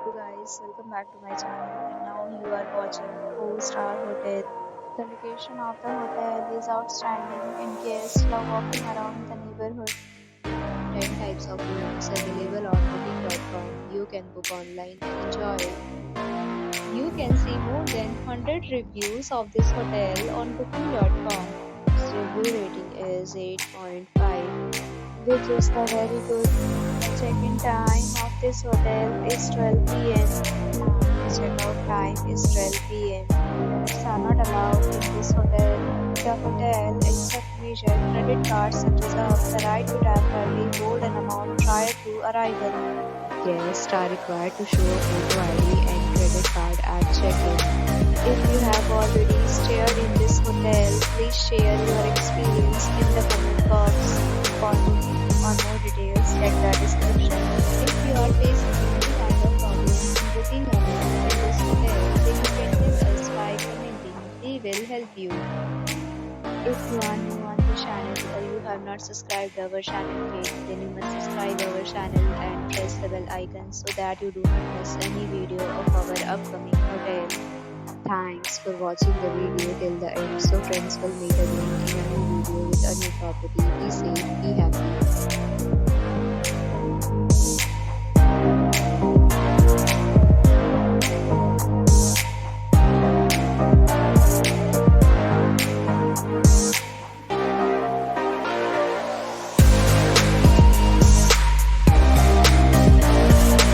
Guys, welcome back to my channel, and now you are watching 4-star hotel. The location of the hotel is outstanding and guests love walking around the neighborhood. 10 types of rooms available on booking.com. You can book online and enjoy it. You can see more than 100 reviews of this hotel on booking.com. Its review rating is 8.5, which is the very good. The check-in time of this hotel is 12 p.m. and the check-out time is 12 p.m. Pets are not allowed in this hotel. The hotel accepts major credit cards and reserves the right to temporarily hold an amount prior to arrival. Guests are required to show a photo ID and credit card at check-in. If you have already stayed in this hotel, please share your experience in the comment box. For more details, check the description. If you are facing any kind of problem in booking a room in this hotel, then you can tell us by commenting. We will help you. If you are new on the channel or you have not subscribed our channel yet, then you must subscribe our channel and press the bell icon so that you do not miss any video of our upcoming hotel. Thanks for watching the video till the end. So friends, will meet again in a new video with a new property. Be safe, be happy.